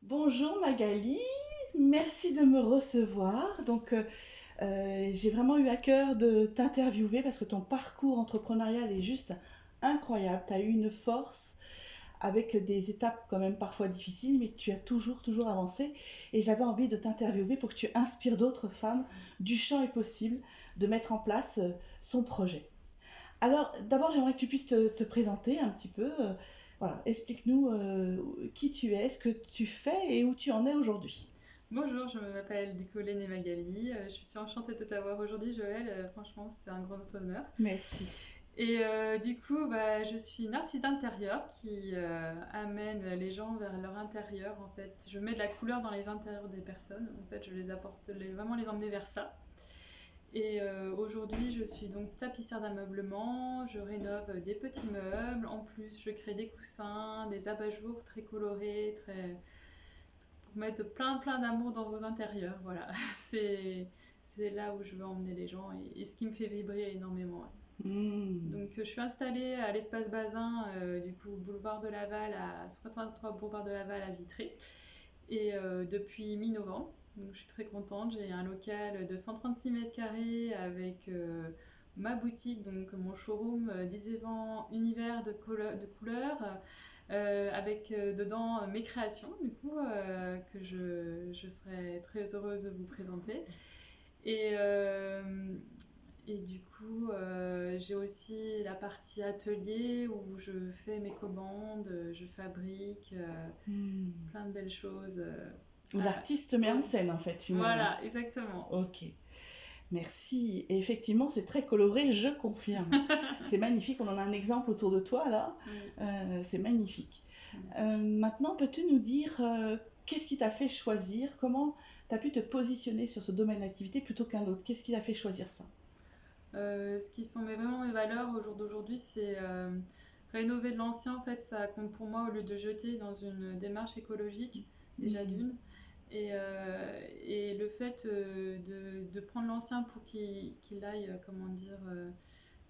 Bonjour Magali, merci de me recevoir. J'ai vraiment eu à cœur de t'interviewer parce que ton parcours entrepreneurial est juste incroyable. Tu as eu une force avec des étapes quand même parfois difficiles, mais tu as toujours avancé. Et j'avais envie de t'interviewer pour que tu inspires d'autres femmes du champ est possible de mettre en place son projet. Alors, d'abord, j'aimerais que tu puisses te présenter un petit peu. Voilà, explique-nous qui tu es, ce que tu fais et où tu en es aujourd'hui. Bonjour, je m'appelle Nicolène Magali. Je suis enchantée de t'avoir aujourd'hui, Joël. Franchement, c'est un grand honneur. Merci. Je suis une artiste d'intérieur qui amène les gens vers leur intérieur. En fait, je mets de la couleur dans les intérieurs des personnes. En fait, je les apporte, vraiment les emmener vers ça. Aujourd'hui, je suis donc tapissière d'ameublement. Je rénove des petits meubles. En plus, je crée des coussins, des abat-jours très colorés, très pour mettre plein d'amour dans vos intérieurs. Voilà, c'est c'est là où je veux emmener les gens et ce qui me fait vibrer énormément. Ouais. Hmm. Je suis installée à l'espace Bazin, du coup boulevard de Laval à 63 boulevard de Laval à Vitré depuis mi-novembre. Donc je suis très contente, j'ai un local de 136 mètres carrés avec ma boutique, donc mon showroom d'Isevent univers de couleurs, avec dedans mes créations, que je serais très heureuse de vous présenter. Et, euh, j'ai aussi la partie atelier où je fais mes commandes, je fabrique Hmm. plein de belles choses. Où l'artiste met en Au- scène en fait finalement. Voilà, exactement. Ok, merci. Et effectivement, c'est très coloré, je confirme. C'est magnifique, on en a un exemple autour de toi là. Oui, C'est magnifique. merci. Maintenant, peux-tu nous dire qu'est-ce qui t'a fait choisir, comment tu as pu te positionner sur ce domaine d'activité plutôt qu'un autre? Qu'est-ce qui t'a fait choisir ça? Ce qui sont vraiment mes valeurs au jour d'aujourd'hui, c'est rénover de l'ancien. En fait, ça compte pour moi au lieu de jeter dans une démarche écologique, déjà Hmm. d'une. Et le fait de prendre l'ancien pour qu'il aille, comment dire,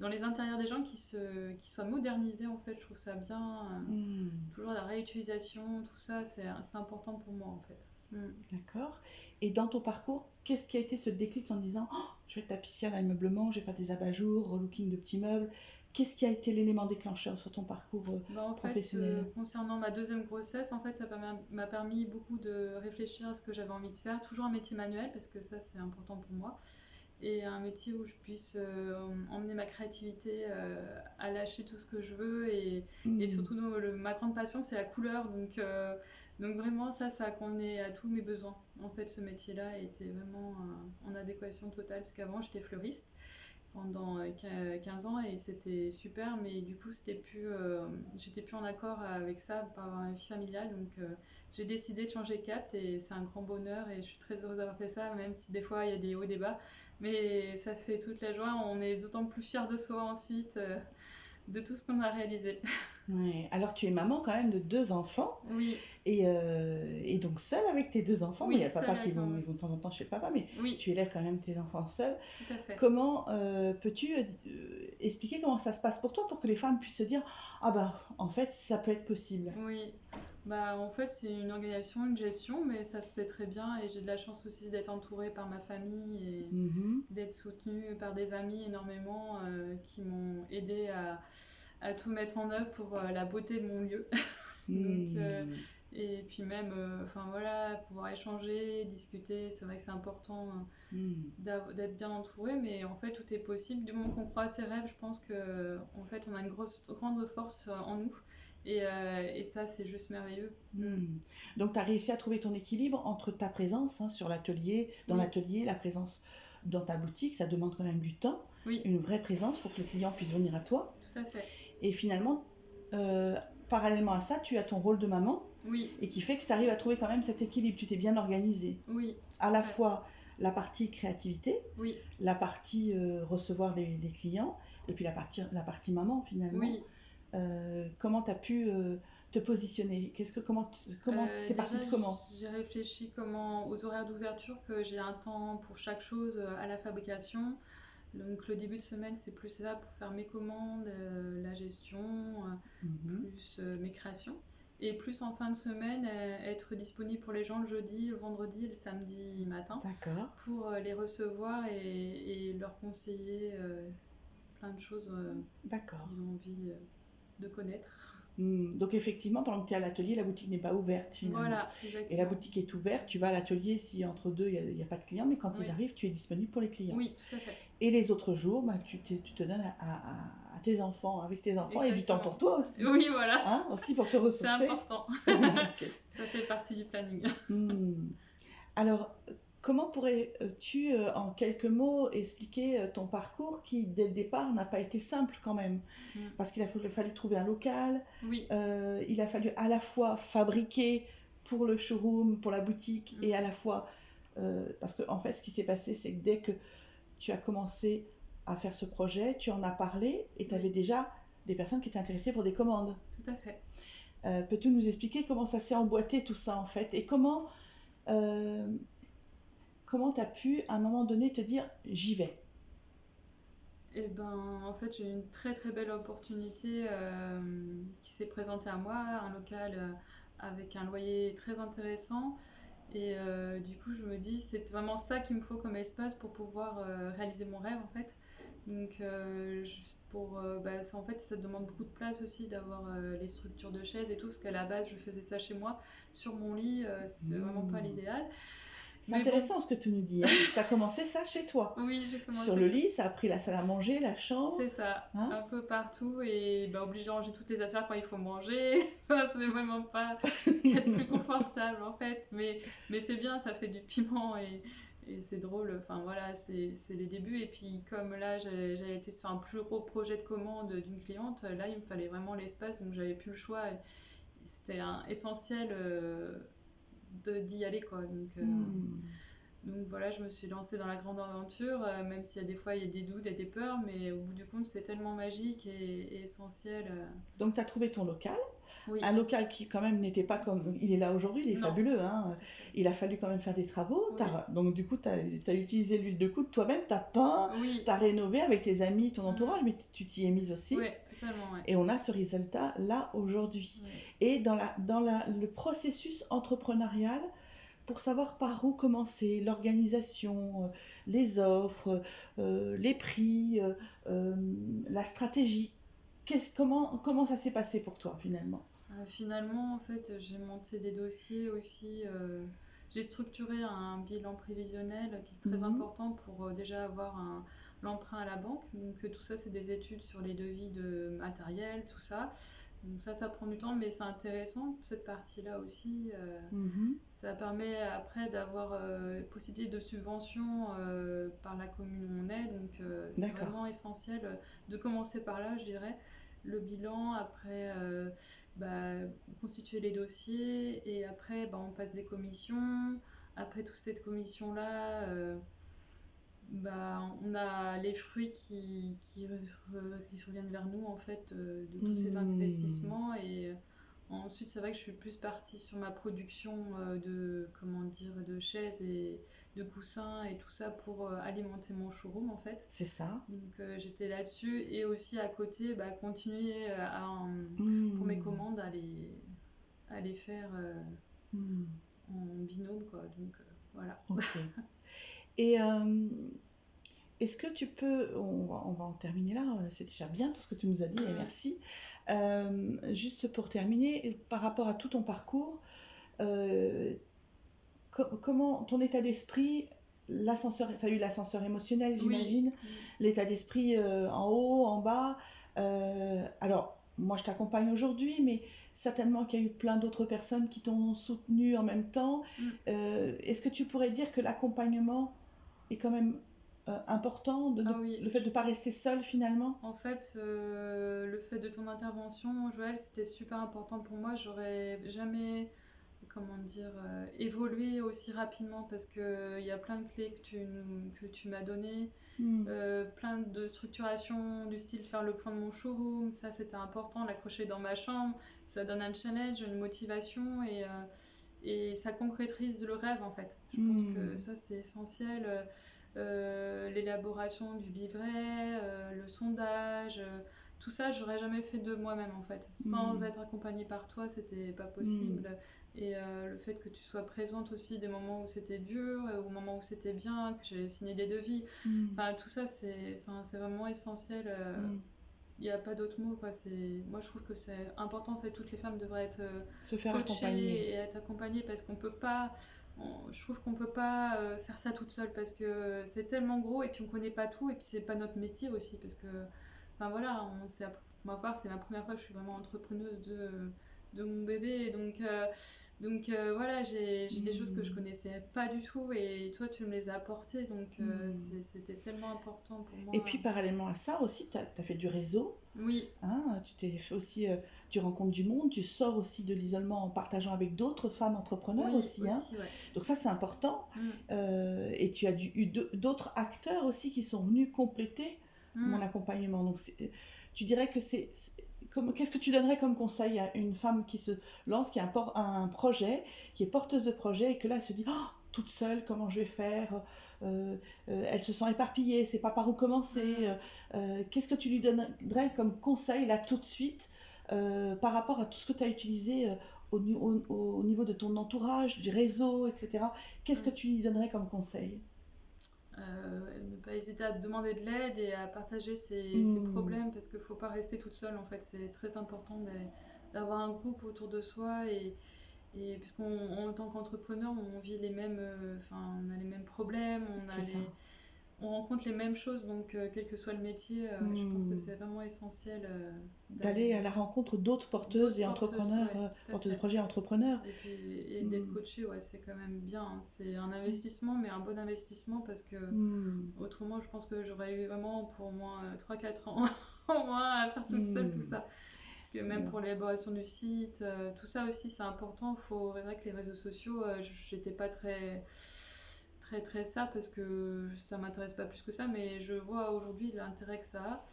dans les intérieurs des gens, qui soit modernisé, en fait, je trouve ça bien. Hmm. Toujours la réutilisation, tout ça, c'est important pour moi, en fait. Mm. D'accord. Et dans ton parcours, qu'est-ce qui a été ce déclic en disant oh, je vais être tapissière d'ameublement, je vais faire des abat-jours, relooking de petits meubles? Qu'est-ce qui a été l'élément déclencheur sur ton parcours professionnel? Concernant ma deuxième grossesse, en fait, m'a permis beaucoup de réfléchir à ce que j'avais envie de faire. Toujours un métier manuel, parce que ça, c'est important pour moi. Et un métier où je puisse emmener ma créativité à lâcher tout ce que je veux. Et Hmm. surtout, ma grande passion, c'est la couleur. Donc vraiment, ça a convenu à tous mes besoins. En fait, ce métier-là était vraiment en adéquation totale, parce qu'avant, j'étais fleuriste pendant 15 ans et c'était super, mais du coup j'étais plus en accord avec ça par avoir une vie familiale, j'ai décidé de changer cap et c'est un grand bonheur et je suis très heureuse d'avoir fait ça, même si des fois il y a des hauts et des bas, mais ça fait toute la joie, on est d'autant plus fiers de soi ensuite, de tout ce qu'on a réalisé. Ouais. Alors tu es maman quand même de deux enfants Oui, et donc seule avec tes deux enfants. Bon, il y oui, a le papa seule qui avec vont, moi. ils vont de temps en temps chez le papa, mais Oui, tu élèves quand même tes enfants seule. tout à fait. Comment peux-tu expliquer comment ça se passe pour toi pour que les femmes puissent se dire ah bah en fait ça peut être possible. Oui, bah en fait c'est une organisation, une gestion, mais ça se fait très bien et j'ai de la chance aussi d'être entourée par ma famille et Mhm. d'être soutenue par des amis énormément qui m'ont aidé à tout mettre en œuvre pour la beauté de mon lieu. Donc, Hmm. et puis même, enfin voilà, pouvoir échanger, discuter, c'est vrai que c'est important Hmm. d'être bien entouré, mais en fait tout est possible. Du moment qu'on croit à ses rêves, je pense que en fait on a une grande force en nous et ça c'est juste merveilleux. Mm. Hmm. Donc tu as réussi à trouver ton équilibre entre ta présence hein, sur l'atelier, dans Oui, l'atelier, la présence dans ta boutique, ça demande quand même du temps, oui, une vraie présence pour que le client puisse venir à toi. tout à fait. Et finalement, euh, parallèlement à ça, tu as ton rôle de maman Oui, et qui fait que tu arrives à trouver quand même cet équilibre. Tu t'es bien organisé. oui, À tout à la fait. fois la partie créativité, Oui, la partie recevoir les clients et puis la partie maman finalement. oui. Comment tu as pu te positionner? Comment c'est parti Déjà, de comment? j'ai réfléchi aux horaires d'ouverture, que j'ai un temps pour chaque chose à la fabrication. Donc le début de semaine, c'est plus ça pour faire mes commandes, la gestion, Mhm. plus mes créations. et plus en fin de semaine, être disponible pour les gens le jeudi, le vendredi, le samedi matin, D'accord. pour les recevoir et leur conseiller plein de choses D'accord. qu'ils ont envie de connaître. Donc effectivement, pendant que tu es à l'atelier, la boutique n'est pas ouverte finalement. Voilà, Et la exactement. boutique est ouverte, tu vas à l'atelier si entre deux, il n'y a pas de clients, mais quand Oui, ils arrivent, tu es disponible pour les clients. oui, tout à fait. Et les autres jours, bah, tu te donnes à tes enfants, avec tes enfants, et du temps pour Exactement. toi aussi. Oui, voilà, Hein, aussi pour te c'est ressourcer. important. Ok. Ça fait partie du planning. Hmm. Alors, comment pourrais-tu, en quelques mots, expliquer ton parcours qui, dès le départ, n'a pas été simple quand même? Mm. Parce qu'il a fallu trouver un local, Oui, il a fallu à la fois fabriquer pour le showroom, pour la boutique, et à la fois... parce que en fait, ce qui s'est passé, c'est que dès que tu as commencé à faire ce projet, tu en as parlé, et tu avais oui, déjà des personnes qui étaient intéressées pour des commandes. tout à fait. Peux-tu nous expliquer comment ça s'est emboîté tout ça en fait, et euh, comment tu as pu à un moment donné te dire j'y vais? Et ben, en fait, j'ai eu une très très belle opportunité qui s'est présentée à moi, un local avec un loyer très intéressant. Et du coup, je me dis, c'est vraiment ça qu'il me faut comme espace pour pouvoir réaliser mon rêve, en fait. Donc, en fait, ça demande beaucoup de place aussi d'avoir les structures de chaises et tout, parce qu'à la base, je faisais ça chez moi, sur mon lit, c'est vraiment pas Mmh. l'idéal. C'est Mais bon, intéressant ce que tu nous dis, hein. Tu as commencé ça chez toi. oui, j'ai Sur commencé le ça. lit, ça a pris la salle à manger, la chambre. C'est ça, Hein. un peu partout et bah, obligé de ranger toutes les affaires quand il faut manger. Enfin, c'est vraiment pas ce qu'il y a de plus confortable en fait. Mais c'est bien, ça fait du piment et c'est drôle. Enfin voilà, c'est les débuts. Et puis comme là, j'avais été sur un plus gros projet de commande d'une cliente, là il me fallait vraiment l'espace donc j'avais plus le choix. Et c'était essentiel d'y aller quoi. Hmm. Donc voilà, je me suis lancée dans la grande aventure, même s'il y a des fois il y a des doutes et des peurs, mais au bout du compte c'est tellement magique et essentiel. Donc tu as trouvé ton local, Oui, un local qui quand même n'était pas comme... Il est là aujourd'hui, il est non, fabuleux. Hein. tout à fait. Il a fallu quand même faire des travaux. Oui, Donc du coup, tu as utilisé l'huile de coude toi-même, tu as peint, oui, tu as rénové avec tes amis, ton mhm, entourage, mais tu t'y es mise aussi. ouais, totalement, ouais. Et on a ce résultat là aujourd'hui. Ouais. Et le processus entrepreneurial, pour savoir par où commencer, l'organisation, les offres, les prix, euh, la stratégie. Comment ça s'est passé pour toi finalement? Finalement, en fait, j'ai monté des dossiers aussi. J'ai structuré un bilan prévisionnel qui est très Mhm. important pour déjà avoir l'emprunt à la banque. Donc tout ça, c'est des études sur les devis de matériel, tout ça. Donc ça prend du temps, mais c'est intéressant, cette partie-là aussi. Mhm. Ça permet après d'avoir possibilité de subvention par la commune où on est. Donc c'est D'accord. vraiment essentiel de commencer par là, je dirais. Le bilan, après bah, constituer les dossiers et après bah, on passe des commissions. Après toute cette commission-là, bah, on a les fruits qui reviennent vers nous en fait de tous ces Hmm. investissements et ensuite c'est vrai que je suis plus partie sur ma production de comment dire de chaises et de coussins et tout ça pour alimenter mon showroom en fait. C'est ça. Donc j'étais là-dessus et aussi à côté bah, continuer pour mes Hmm. commandes à les faire Hmm. en binôme quoi. Donc voilà. Ok. Et est-ce que tu peux, on va en terminer là, c'est déjà bien tout ce que tu nous as dit et Mm. merci. Juste pour terminer, par rapport à tout ton parcours, euh, comment ton état d'esprit, l'ascenseur, tu as eu l'ascenseur émotionnel, Oui. j'imagine, l'état d'esprit en haut, en bas. Alors, moi je t'accompagne aujourd'hui, mais certainement qu'il y a eu plein d'autres personnes qui t'ont soutenu en même temps. Mm. Est-ce que tu pourrais dire que l'accompagnement est quand même important, Ah oui, le fait de ne pas rester seul finalement? en fait, le fait de ton intervention, Joël, c'était super important pour moi. J'aurais jamais, comment dire, évolué aussi rapidement parce que il y a plein de clés que tu m'as données, Hmm. plein de structuration du style faire le plan de mon showroom, ça c'était important, l'accrocher dans ma chambre, ça donne un challenge, une motivation et ça concrétise le rêve en fait. Je pense que Hmm. ça c'est essentiel. L'élaboration du livret, le sondage, tout ça, j'aurais jamais fait de moi-même en fait. Sans être accompagnée par toi, c'était pas possible. Et le fait que tu sois présente aussi des moments où c'était dur, au moment où c'était bien, que j'ai signé des devis, enfin tout ça c'est vraiment essentiel. Il n'y a pas d'autre mot quoi. Moi je trouve que c'est important en fait. Toutes les femmes devraient être Se faire coachées accompagner. et être accompagnées parce qu'on peut pas. Je trouve qu'on peut pas faire ça toute seule parce que c'est tellement gros et puis on connaît pas tout et puis c'est pas notre métier aussi parce que enfin voilà, ma part c'est ma première fois que je suis vraiment entrepreneuse de mon bébé et donc voilà, j'ai des choses que je connaissais pas du tout et toi tu me les as apportées donc c'était tellement important pour Et moi. puis parallèlement à ça aussi, tu as fait du réseau. Oui, Hein, tu t'es fait aussi, tu rencontres du monde, tu sors aussi de l'isolement en partageant avec d'autres femmes entrepreneurs oui, aussi. Hein. aussi, ouais. Donc ça, c'est important. Et tu as eu d'autres acteurs aussi qui sont venus compléter mon accompagnement. Donc tu dirais que qu'est-ce que tu donnerais comme conseil à une femme qui se lance, qui a un projet, qui est porteuse de projet et que là, elle se dit, oh, toute seule, comment je vais faire elle se sent éparpillée, c'est pas par où commencer. Qu'est-ce que tu lui donnerais comme conseil là tout de suite par rapport à tout ce que tu as utilisé au niveau de ton entourage, du réseau, etc. Qu'est-ce que tu lui donnerais comme conseil? Ne pas hésiter à demander de l'aide et à partager ses problèmes parce qu'il ne faut pas rester toute seule en fait. C'est très important d'avoir un groupe autour de soi et puisqu'en tant qu'entrepreneur, on vit les mêmes, on a les mêmes problèmes, C'est ça. on rencontre les mêmes choses, donc quel que soit le métier, je pense que c'est vraiment essentiel d'aller à la rencontre d'autres porteuses et entrepreneurs, ouais, porteuses de projets entrepreneurs. Et puis d'être coaché, ouais, c'est quand même bien. Hein. C'est un investissement, mais un bon investissement parce que autrement, je pense que j'aurais eu vraiment pour au moins 3-4 ans au moins à faire toute seule tout ça. Parce que même pour l'élaboration du site, tout ça aussi c'est important. C'est vrai que les réseaux sociaux, j'étais pas très ça parce que ça m'intéresse pas plus que ça, mais je vois aujourd'hui l'intérêt que ça a.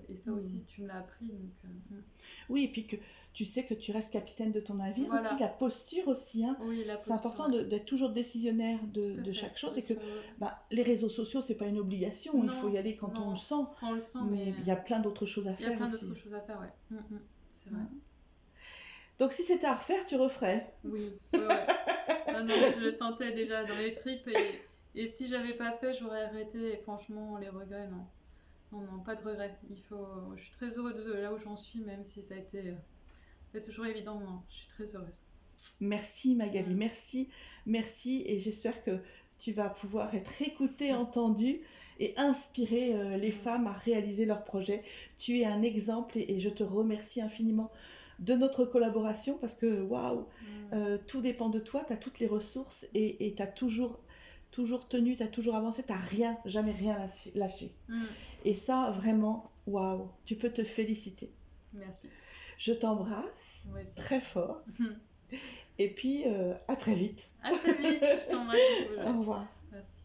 Et ça aussi, tu me l'as appris. Donc, Oui, et puis que tu sais que tu restes capitaine de ton navire voilà. aussi, la posture aussi. Hein. Oui, la c'est posture, important d'être toujours décisionnaire de chaque chose et que les réseaux sociaux, c'est pas une obligation, non, il faut y aller quand on le sent. Quand on le sent, mais il y a plein d'autres choses à faire aussi. Il y a plein d'autres choses à faire, ouais. C'est vrai. Donc si c'était à refaire, tu referais? Oui, ouais. Non, je le sentais déjà dans les tripes et si j'avais pas fait, j'aurais arrêté et franchement, les regrets, non. Non, pas de regrets. Je suis très heureuse de là où j'en suis, même si ça a été pas toujours évident, non. Je suis très heureuse. Merci Magali, merci et j'espère que tu vas pouvoir être écoutée, entendue et inspirer les femmes à réaliser leurs projets. Tu es un exemple et je te remercie infiniment de notre collaboration parce que waouh, tout dépend de toi, tu as toutes les ressources et tu as toujours tenu, tu as toujours avancé, tu n'as jamais rien lâché. Et ça, vraiment, waouh, tu peux te féliciter. Merci. Je t'embrasse très fort. Et puis, à très vite. À très vite, je t'embrasse. Au revoir. Merci.